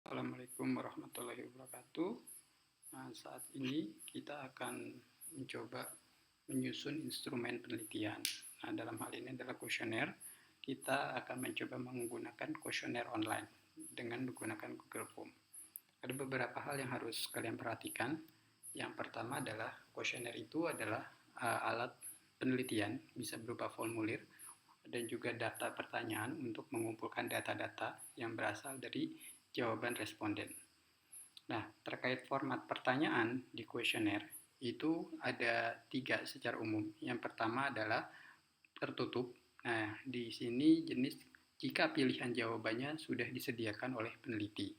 Assalamualaikum warahmatullahi wabarakatuh. Nah, saat ini kita akan mencoba menyusun instrumen penelitian. Nah, dalam hal ini adalah kuesioner. Kita akan mencoba menggunakan kuesioner online dengan menggunakan Google Form. Ada beberapa hal yang harus kalian perhatikan. Yang pertama adalah kuesioner itu adalah alat penelitian, bisa berupa formulir dan juga data pertanyaan untuk mengumpulkan data-data yang berasal dari jawaban responden. Nah, terkait format pertanyaan di kuesioner, itu ada 3 secara umum. Yang pertama adalah tertutup. Nah, di sini jenis jika pilihan jawabannya sudah disediakan oleh peneliti.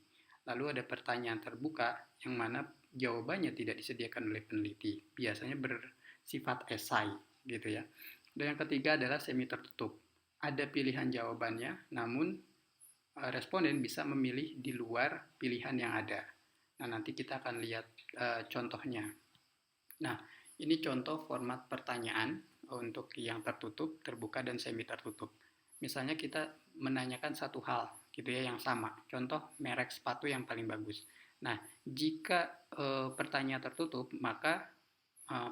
Lalu ada pertanyaan terbuka yang mana jawabannya tidak disediakan oleh peneliti. Biasanya bersifat esai gitu ya. Dan yang ketiga adalah semi tertutup. Ada pilihan jawabannya, namun responden bisa memilih di luar pilihan yang ada. Nah, nanti kita akan lihat contohnya. Nah, ini contoh format pertanyaan untuk yang tertutup, terbuka, dan semi tertutup. Misalnya kita menanyakan satu hal, gitu ya, yang sama. Contoh merek sepatu yang paling bagus. Nah, jika pertanyaan tertutup, maka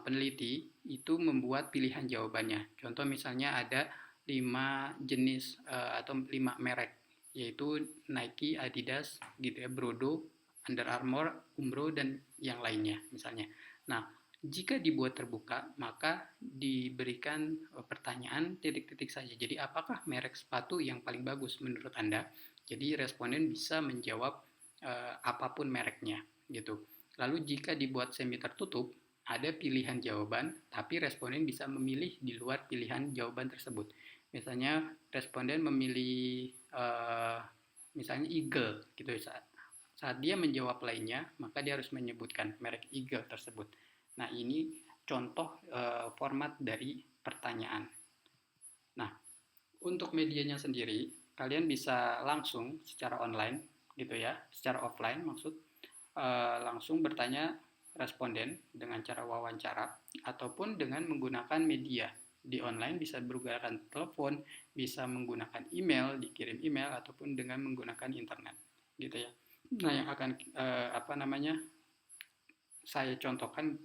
peneliti itu membuat pilihan jawabannya. Contoh misalnya ada 5 jenis atau 5 merek, yaitu Nike, Adidas, gitu ya, Brodo, Under Armour, Umbro, dan yang lainnya misalnya. Nah, jika dibuat terbuka, maka diberikan pertanyaan titik-titik saja. Jadi, apakah merek sepatu yang paling bagus menurut Anda? Jadi, responden bisa menjawab apapun mereknya, gitu. Lalu, jika dibuat semi tertutup, ada pilihan jawaban, tapi responden bisa memilih di luar pilihan jawaban tersebut. Misalnya, responden memilih misalnya Eagle, gitu. Saat dia menjawab lainnya, maka dia harus menyebutkan merek Eagle tersebut. Nah, ini contoh format dari pertanyaan. Nah, untuk medianya sendiri, kalian bisa langsung secara online, gitu ya, secara offline maksud, langsung bertanya responden dengan cara wawancara, ataupun dengan menggunakan media. Di online bisa menggunakan telepon, bisa menggunakan email, dikirim email, ataupun dengan menggunakan internet, gitu ya. Nah, yang akan saya contohkan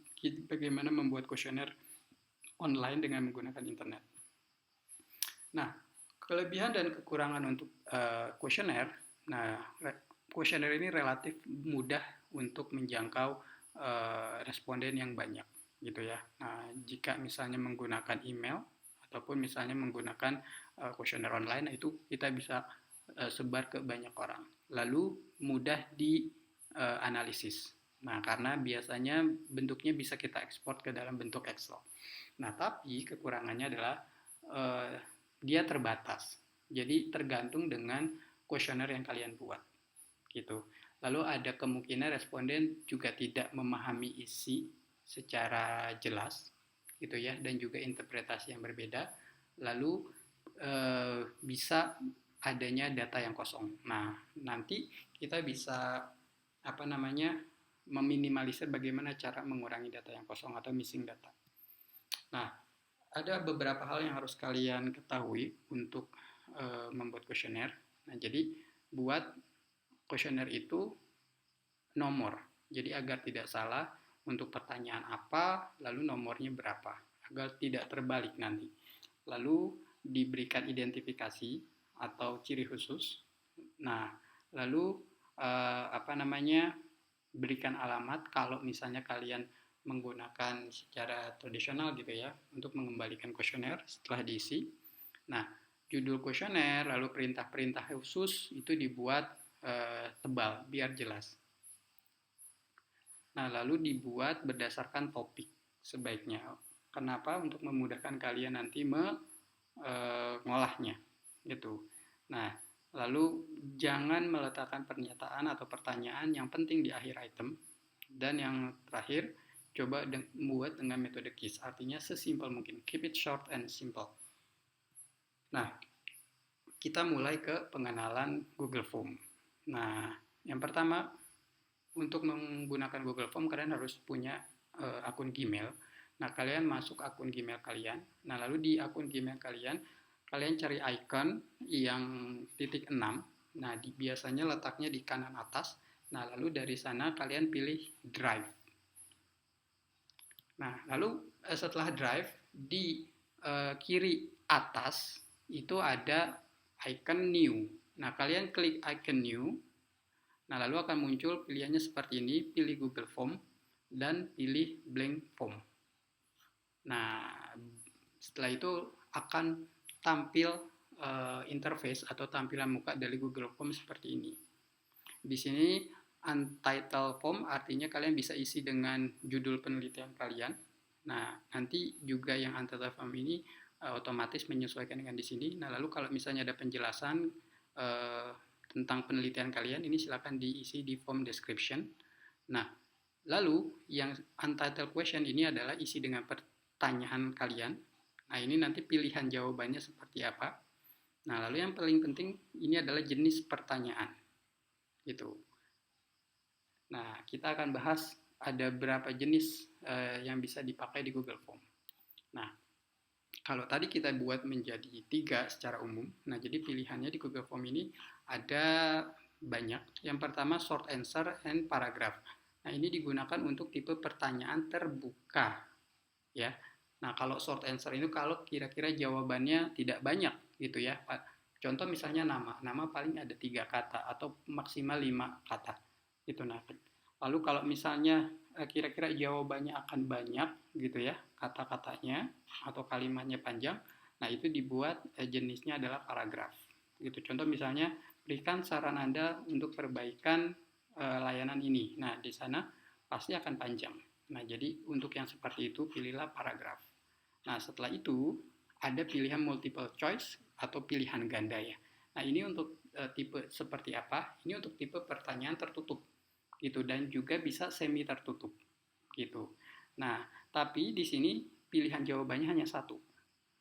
bagaimana membuat kuesioner online dengan menggunakan internet. Nah, kelebihan dan kekurangan untuk kuesioner, nah kuesioner ini relatif mudah untuk menjangkau responden yang banyak, gitu ya. Nah, jika misalnya menggunakan email ataupun misalnya menggunakan kuesioner online, itu kita bisa sebar ke banyak orang. Lalu mudah dianalisis. Nah, karena biasanya bentuknya bisa kita ekspor ke dalam bentuk Excel. Nah, tapi kekurangannya adalah dia terbatas. Jadi tergantung dengan kuesioner yang kalian buat, gitu. Lalu ada kemungkinan responden juga tidak memahami isi secara jelas, gitu ya, dan juga interpretasi yang berbeda. Lalu bisa adanya data yang kosong. Nah, nanti kita bisa meminimalisir bagaimana cara mengurangi data yang kosong atau missing data. Nah, ada beberapa hal yang harus kalian ketahui untuk membuat kuesioner. Nah, jadi buat kuesioner itu nomor. Jadi agar tidak salah untuk pertanyaan apa, lalu nomornya berapa, agar tidak terbalik nanti. Lalu diberikan identifikasi atau ciri khusus. Nah, lalu berikan alamat kalau misalnya kalian menggunakan secara tradisional gitu ya, untuk mengembalikan kuesioner setelah diisi. Nah, judul kuesioner, lalu perintah-perintah khusus itu dibuat tebal biar jelas. Nah, lalu dibuat berdasarkan topik sebaiknya. Kenapa? Untuk memudahkan kalian nanti mengolahnya, gitu. Nah, lalu jangan meletakkan pernyataan atau pertanyaan yang penting di akhir item. Dan yang terakhir, coba membuat dengan metode KISS, artinya sesimpel mungkin. Keep it short and simple. Nah, kita mulai ke pengenalan Google Form. Nah, yang pertama, untuk menggunakan Google Form, kalian harus punya akun Gmail. Nah, kalian masuk akun Gmail kalian. Nah, lalu di akun Gmail kalian cari icon yang titik 6. Nah, biasanya letaknya di kanan atas. Nah, lalu dari sana kalian pilih drive. Nah, lalu setelah drive, di kiri atas itu ada icon new. Nah, kalian klik icon new. Nah, lalu akan muncul pilihannya seperti ini, pilih Google Form dan pilih blank form. Nah, setelah itu akan tampil interface atau tampilan muka dari Google Form seperti ini. Di sini untitled form artinya kalian bisa isi dengan judul penelitian kalian. Nah, nanti juga yang untitled form ini otomatis menyesuaikan dengan di sini. Nah, lalu kalau misalnya ada penjelasan tentang penelitian kalian, ini silakan diisi di form description. Nah, lalu yang untitled question ini adalah isi dengan pertanyaan kalian. Nah, ini nanti pilihan jawabannya seperti apa. Nah, lalu yang paling penting ini adalah jenis pertanyaan. Gitu. Nah, kita akan bahas ada berapa jenis yang bisa dipakai di Google Form. Nah, kalau tadi kita buat menjadi 3 secara umum, nah jadi pilihannya di Google Form ini ada banyak. Yang pertama short answer and paragraph. Nah, ini digunakan untuk tipe pertanyaan terbuka. Ya. Nah, kalau short answer itu kalau kira-kira jawabannya tidak banyak gitu ya. Contoh misalnya nama paling ada 3 kata atau maksimal 5 kata. Gitu. Nah, lalu kalau misalnya kira-kira jawabannya akan banyak gitu ya kata-katanya atau kalimatnya panjang, nah itu dibuat jenisnya adalah paragraf. Gitu. Contoh misalnya berikan saran Anda untuk perbaikan layanan ini. Nah, di sana pasti akan panjang. Nah, jadi untuk yang seperti itu pilihlah paragraf. Nah, setelah itu ada pilihan multiple choice atau pilihan ganda ya. Nah, ini untuk tipe seperti apa? Ini untuk tipe pertanyaan tertutup gitu dan juga bisa semi tertutup gitu. Nah, tapi di sini pilihan jawabannya hanya satu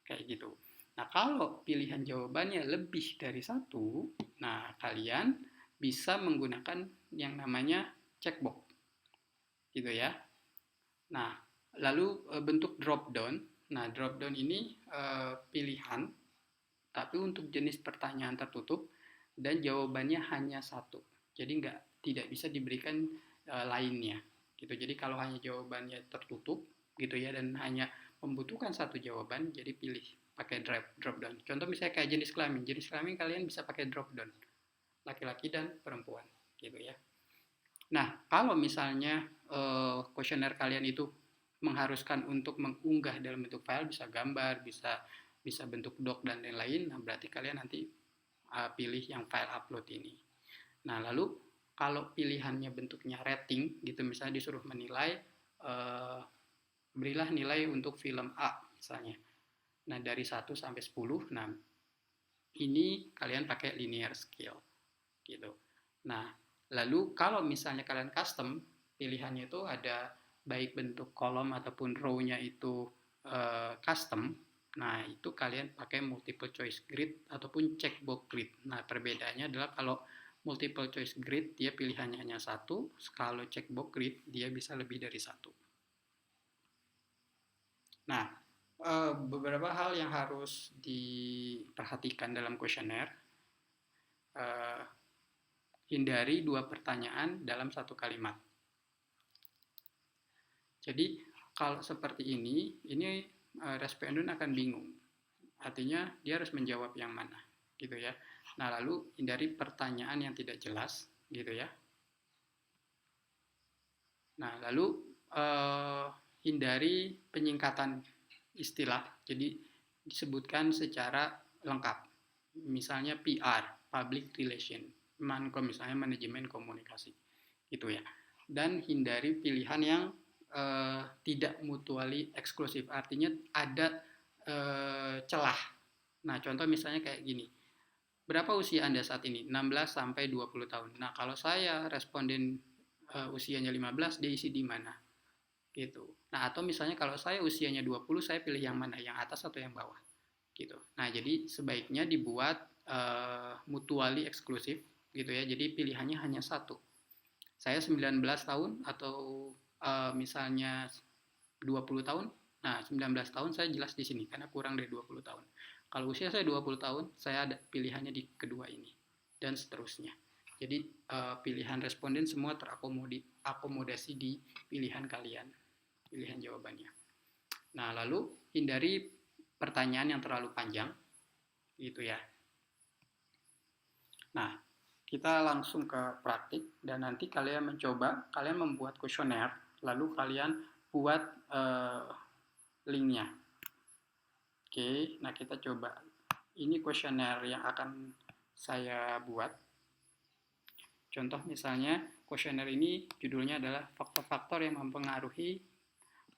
kayak gitu. Nah, kalau pilihan jawabannya lebih dari satu, nah kalian bisa menggunakan yang namanya checkbox gitu ya. Nah, lalu bentuk drop down. Nah, drop down ini pilihan tapi untuk jenis pertanyaan tertutup dan jawabannya hanya satu. Jadi tidak bisa diberikan lainnya gitu. Jadi kalau hanya jawabannya tertutup gitu ya dan hanya membutuhkan satu jawaban, jadi pilih pakai drop down. Contoh misalnya kayak jenis kelamin. Jenis kelamin kalian bisa pakai drop down. Laki-laki dan perempuan gitu ya. Nah, kalau misalnya kuesioner kalian itu mengharuskan untuk mengunggah dalam bentuk file, bisa gambar, bisa bentuk doc dan lain-lain, nah berarti kalian nanti pilih yang file upload ini. Nah, lalu kalau pilihannya bentuknya rating gitu, misalnya disuruh menilai, berilah nilai untuk film A misalnya. Nah, dari 1 sampai 10, nah ini kalian pakai linear scale gitu. Nah, lalu kalau misalnya kalian custom, pilihannya itu ada baik bentuk kolom ataupun row-nya itu custom. Nah, itu kalian pakai multiple choice grid ataupun checkbox grid. Nah, perbedaannya adalah kalau multiple choice grid dia pilihannya hanya satu, kalau checkbox grid dia bisa lebih dari satu. Nah, beberapa hal yang harus diperhatikan dalam kuesioner. Hindari 2 pertanyaan dalam 1 kalimat. Jadi kalau seperti ini respondent akan bingung. Artinya dia harus menjawab yang mana, gitu ya. Nah, lalu hindari pertanyaan yang tidak jelas, gitu ya. Nah, lalu hindari penyingkatan istilah. Jadi disebutkan secara lengkap. Misalnya PR, public relation, Mankom misalnya manajemen komunikasi, gitu ya. Dan hindari pilihan yang tidak mutually eksklusif, artinya ada celah. Nah, contoh misalnya kayak gini. Berapa usia Anda saat ini? 16 sampai 20 tahun. Nah, kalau saya responden usianya 15, dia isi di mana? Gitu. Nah, atau misalnya kalau saya usianya 20, saya pilih yang mana? Yang atas atau yang bawah? Gitu. Nah, jadi sebaiknya dibuat mutually eksklusif gitu ya. Jadi pilihannya hanya satu. Saya 19 tahun atau misalnya 20 tahun. Nah, 19 tahun saya jelas di sini karena kurang dari 20 tahun. Kalau usia saya 20 tahun, saya ada pilihannya di kedua ini. dan seterusnya. Jadi pilihan responden semua terakomodasi di pilihan kalian, pilihan jawabannya. Nah, lalu hindari pertanyaan yang terlalu panjang, gitu ya. Nah, kita langsung ke praktik dan nanti kalian membuat kuesioner, lalu kalian buat linknya. Oke, nah kita coba. Ini kuesioner yang akan saya buat. Contoh misalnya, kuesioner ini judulnya adalah faktor-faktor yang mempengaruhi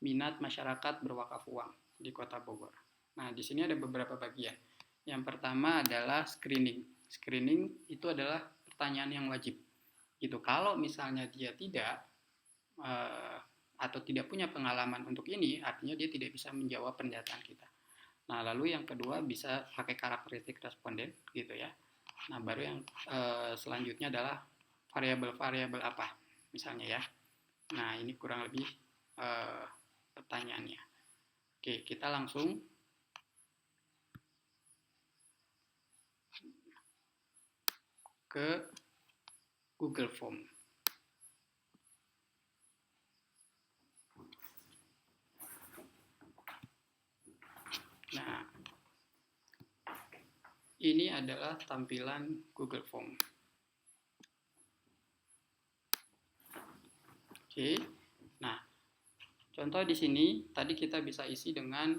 minat masyarakat berwakaf uang di Kota Bogor. Nah, di sini ada beberapa bagian. Yang pertama adalah screening. Screening itu adalah pertanyaan yang wajib. Gitu. Kalau misalnya dia tidak atau tidak punya pengalaman untuk ini, artinya dia tidak bisa menjawab pendataan kita. Nah, lalu yang kedua bisa pakai karakteristik responden, gitu ya. Nah, baru yang selanjutnya adalah variabel-variabel apa, misalnya ya. Nah, ini kurang lebih pertanyaannya. Oke, kita langsung ke Google Form. Nah, ini adalah tampilan Google Form. Oke, nah contoh di sini tadi kita bisa isi dengan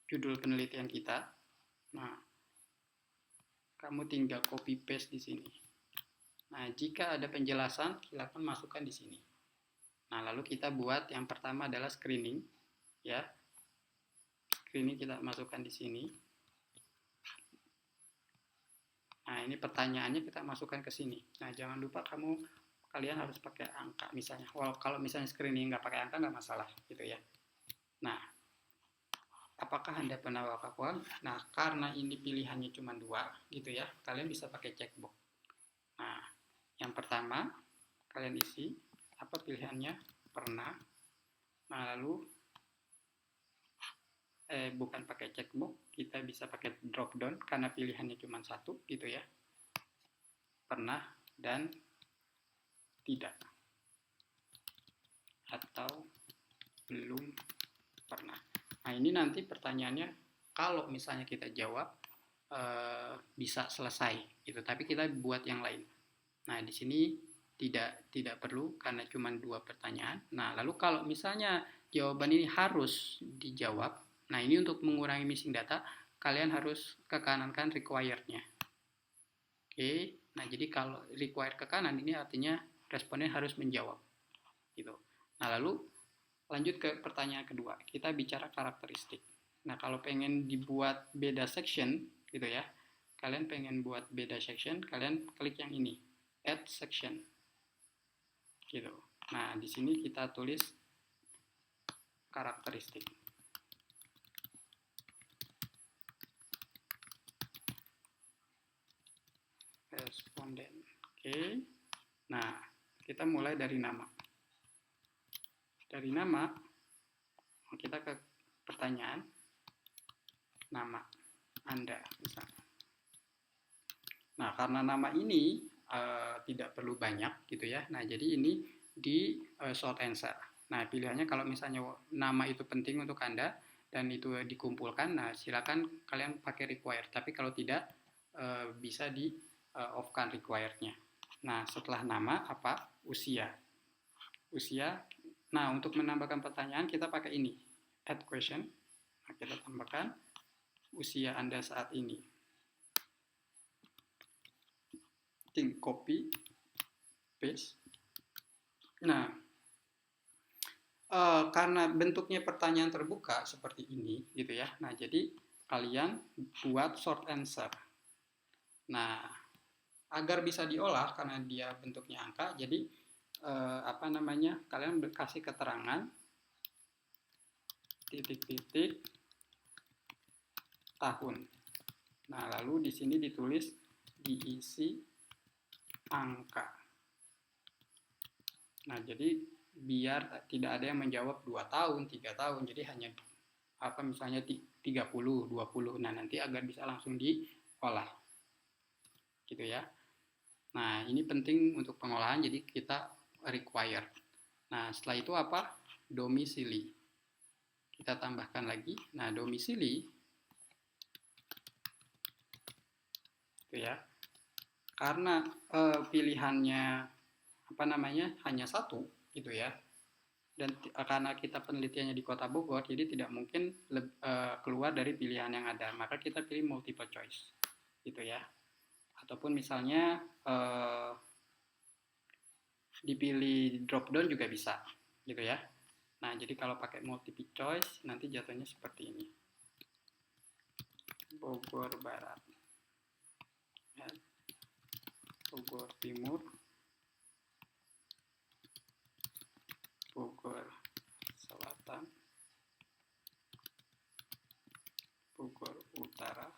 judul penelitian kita. Nah, kamu tinggal copy paste di sini. Nah, jika ada penjelasan, silakan masukkan di sini. Nah, lalu kita buat yang pertama adalah screening, ya. Screening kita masukkan di sini. Nah, ini pertanyaannya kita masukkan ke sini. Nah, jangan lupa kalian harus pakai angka misalnya. Kalau misalnya screening nggak pakai angka nggak masalah, gitu ya. Nah, apakah Anda pernah wakaf uang? Nah, karena ini pilihannya cuma 2, gitu ya, kalian bisa pakai checkbox. Nah, yang pertama, kalian isi, apa pilihannya? Pernah. Nah, lalu, bukan pakai checkbox, kita bisa pakai drop down, karena pilihannya cuma 1, gitu ya. Pernah dan tidak. Atau belum pernah. Nah, ini nanti pertanyaannya kalau misalnya kita jawab bisa selesai gitu, tapi kita buat yang lain. Nah, di sini tidak perlu karena cuma 2 pertanyaan. Nah, lalu kalau misalnya jawaban ini harus dijawab, nah ini untuk mengurangi missing data, kalian harus ke kanankan required-nya. Oke, nah jadi kalau required ke kanan ini artinya responden harus menjawab gitu. Nah, lalu lanjut ke pertanyaan kedua, kita bicara karakteristik. Nah, kalau pengen dibuat beda section gitu ya, kalian pengen buat beda section, kalian klik yang ini, add section gitu. Nah, di sini kita tulis karakteristik. Responden. Oke. Nah, kita mulai dari nama. Dari nama, kita ke pertanyaan nama Anda misalnya. Nah, karena nama ini tidak perlu banyak gitu ya. Nah, jadi ini di short answer. Nah, pilihannya kalau misalnya nama itu penting untuk Anda dan itu dikumpulkan, nah silakan kalian pakai required. Tapi kalau tidak, bisa di off-kan required-nya. Nah, setelah nama apa? Usia. Usia. Nah, untuk menambahkan pertanyaan kita pakai ini, add question. Nah, kita tambahkan usia Anda saat ini. Tinggal copy, paste. Nah, karena bentuknya pertanyaan terbuka seperti ini, gitu ya. Nah, jadi kalian buat short answer. Nah, agar bisa diolah karena dia bentuknya angka, jadi kalian kasih keterangan titik-titik tahun. Nah, lalu di sini ditulis diisi angka. Nah, jadi biar tidak ada yang menjawab 2 tahun, 3 tahun, jadi hanya misalnya 30, 20. Nah, nanti agar bisa langsung olah, gitu ya. Nah, ini penting untuk pengolahan, jadi kita required. Nah, setelah itu apa? Domisili. Kita tambahkan lagi. Nah, domisili itu ya. Karena pilihannya apa namanya? Hanya satu gitu ya. Dan karena kita penelitiannya di Kota Bogor, jadi tidak mungkin keluar dari pilihan yang ada. Maka kita pilih multiple choice. Gitu ya. Ataupun misalnya dipilih drop down juga bisa. Gitu ya. Nah, jadi kalau pakai multiple choice nanti jatuhnya seperti ini. Bogor Barat, ya. Bogor Timur, Bogor Selatan, Bogor Utara,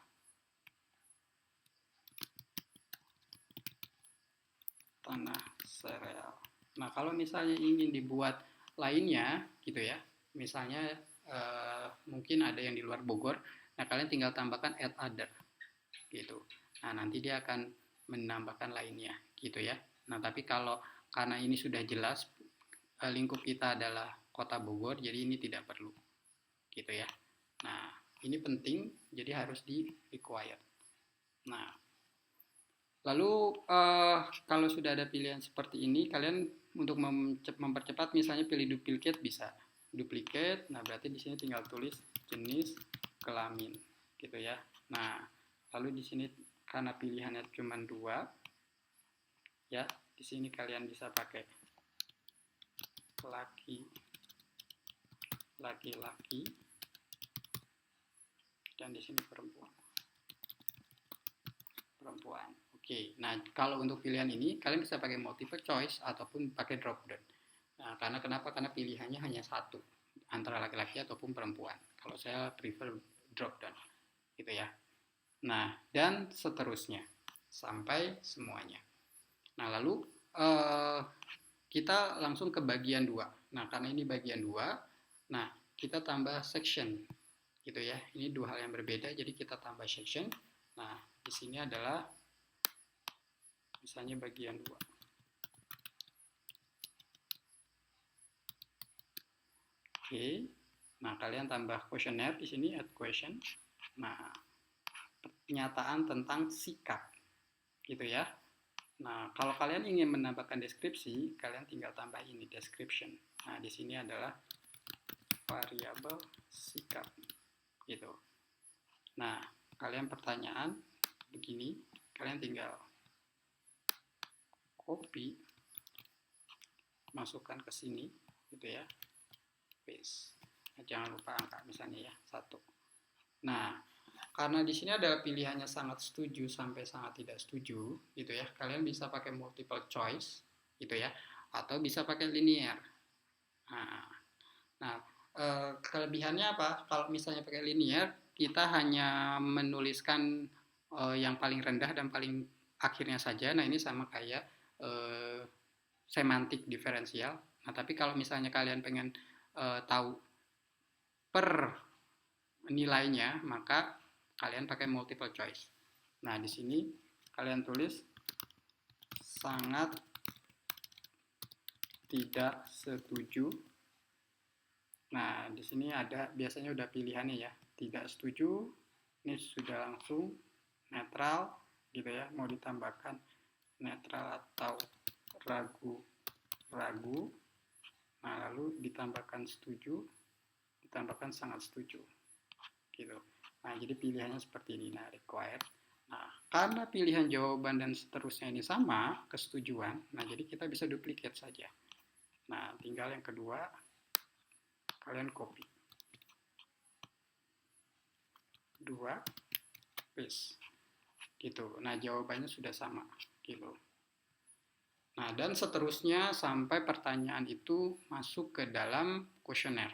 Tanah Sereal. Nah, kalau misalnya ingin dibuat lainnya gitu ya, misalnya mungkin ada yang di luar Bogor, nah kalian tinggal tambahkan add other gitu. Nah, nanti dia akan menambahkan lainnya gitu ya. Nah, tapi kalau karena ini sudah jelas lingkup kita adalah Kota Bogor, jadi ini tidak perlu gitu ya. Nah, ini penting, jadi harus di required. Nah, lalu kalau sudah ada pilihan seperti ini, kalian untuk mempercepat misalnya pilih duplicate bisa. Duplicate, nah berarti di sini tinggal tulis jenis kelamin gitu ya. Nah, lalu di sini karena pilihannya cuma 2 ya, di sini kalian bisa pakai laki-laki dan di sini perempuan. Oke, nah kalau untuk pilihan ini kalian bisa pakai multiple choice ataupun pakai drop down. Nah, karena kenapa? Karena pilihannya hanya satu antara laki-laki ataupun perempuan. Kalau saya prefer drop down, gitu ya. Nah, dan seterusnya sampai semuanya. Nah, lalu kita langsung ke bagian 2. Nah, karena ini bagian 2, nah kita tambah section, gitu ya. Ini 2 hal yang berbeda, jadi kita tambah section. Nah, di sini adalah misalnya bagian 2. Oke. Nah, kalian tambah kuesioner di sini, add question. Nah, pernyataan tentang sikap. Gitu ya. Nah, kalau kalian ingin menambahkan deskripsi, kalian tinggal tambah ini description. Nah, di sini adalah variabel sikap. Gitu. Nah, kalian pertanyaan begini, kalian tinggal copy, masukkan ke sini, gitu ya, paste. Nah, jangan lupa angka misalnya ya, 1. Nah, karena di sini adalah pilihannya sangat setuju sampai sangat tidak setuju, gitu ya, kalian bisa pakai multiple choice, gitu ya, atau bisa pakai linear. Nah, kelebihannya apa? Kalau misalnya pakai linear, kita hanya menuliskan yang paling rendah dan paling akhirnya saja. Nah, ini sama kayak semantik diferensial. Nah, tapi kalau misalnya kalian pengen tahu per nilainya, maka kalian pakai multiple choice. Nah, di sini kalian tulis sangat tidak setuju. Nah, di sini ada biasanya udah pilihannya ya. Tidak setuju, ini sudah langsung netral gitu ya. Mau ditambahkan netral atau ragu-ragu. Nah, lalu ditambahkan setuju, ditambahkan sangat setuju. Gitu. Nah, jadi pilihannya seperti ini. Nah, required. Nah, karena pilihan jawaban dan seterusnya ini sama, kesetujuan, nah jadi kita bisa duplicate saja. Nah, tinggal yang kedua, kalian copy. 2, paste. Gitu. Nah, jawabannya sudah sama. Gitu. Nah, dan seterusnya sampai pertanyaan itu masuk ke dalam kuesioner.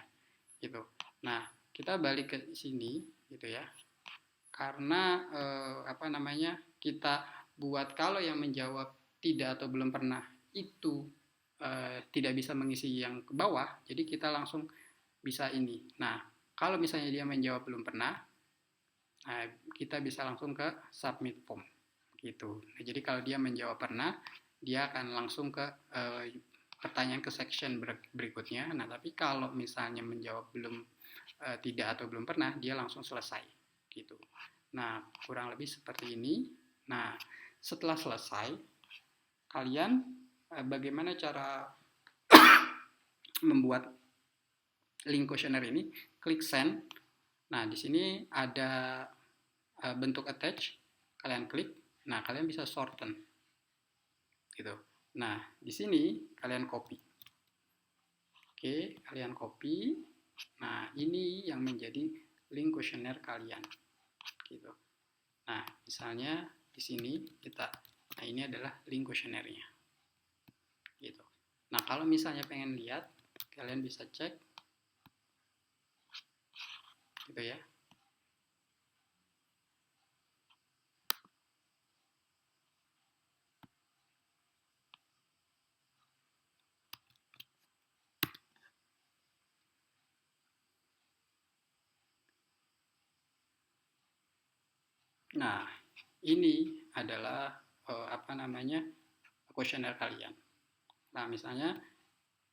Gitu. Nah, kita balik ke sini, gitu ya. Karena kita buat kalau yang menjawab tidak atau belum pernah itu tidak bisa mengisi yang ke bawah, jadi kita langsung bisa ini. Nah, kalau misalnya dia menjawab belum pernah, Nah, kita bisa langsung ke submit form gitu. Nah, jadi kalau dia menjawab pernah, dia akan langsung ke pertanyaan ke section berikutnya. Nah, tapi kalau misalnya menjawab tidak atau belum pernah, dia langsung selesai gitu. Nah, kurang lebih seperti ini. Nah, setelah selesai, kalian bagaimana cara membuat link kuesioner ini? Klik send. Nah, di sini ada bentuk attach, kalian klik. Nah, kalian bisa shorten gitu. Nah, di sini kalian copy. Oke, kalian copy. Nah, ini yang menjadi link kuesioner kalian gitu. Nah, misalnya di sini nah ini adalah link kuesionernya gitu. Nah, kalau misalnya pengen lihat, kalian bisa cek gitu ya. Nah, ini adalah kuesioner kalian. Nah, misalnya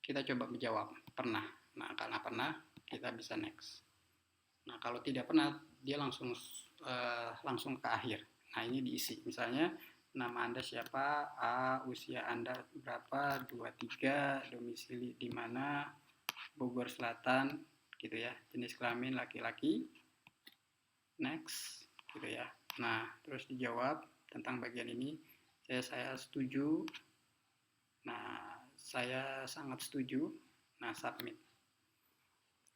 kita coba menjawab pernah. Nah, karena pernah, kita bisa next. Nah, kalau tidak pernah, dia langsung ke akhir. Nah, ini diisi. Misalnya, nama Anda siapa? A, usia Anda berapa? 23, domisili di mana? Bogor Selatan, gitu ya. Jenis kelamin laki-laki. Next, gitu ya. Nah, terus dijawab tentang bagian ini. Saya setuju. Nah, saya sangat setuju. Nah, submit.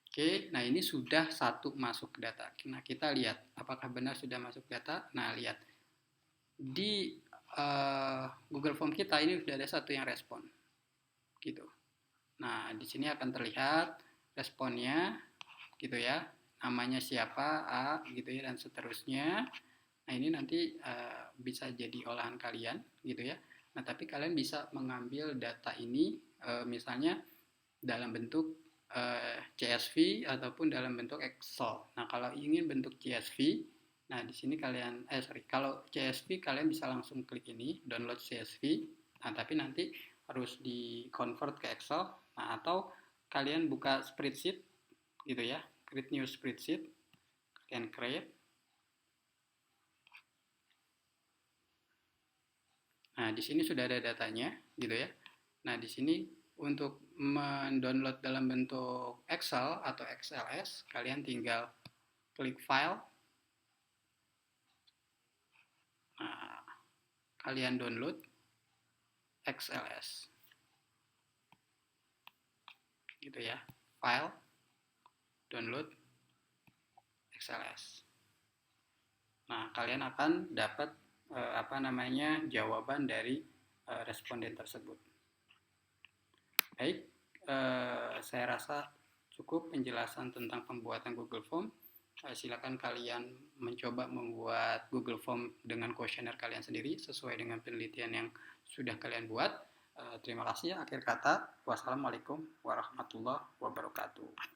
Oke, nah ini sudah satu masuk data. Nah, kita lihat apakah benar sudah masuk data. Nah, lihat di Google Form kita ini sudah ada satu yang respon, gitu. Nah, di sini akan terlihat responnya, gitu ya. Namanya siapa, A, gitu ya, dan seterusnya. Nah, ini nanti bisa jadi olahan kalian, gitu ya. Nah, tapi kalian bisa mengambil data ini, misalnya dalam bentuk CSV ataupun dalam bentuk Excel. Nah, kalau ingin bentuk CSV, nah di sini kalau CSV kalian bisa langsung klik ini, download CSV. Nah, tapi nanti harus di-convert ke Excel. Nah, atau kalian buka spreadsheet gitu ya, create new spreadsheet, kalian create. Nah, di sini sudah ada datanya gitu ya. Nah, di sini untuk mendownload dalam bentuk Excel atau XLS, kalian tinggal klik file. Nah, kalian download XLS. Gitu ya. File, download XLS. Nah, kalian akan dapat jawaban dari responden tersebut. Baik, saya rasa cukup penjelasan tentang pembuatan Google Form. Silakan kalian mencoba membuat Google Form dengan kuesioner kalian sendiri sesuai dengan penelitian yang sudah kalian buat. Terima kasih. Akhir kata, wassalamualaikum warahmatullahi wabarakatuh.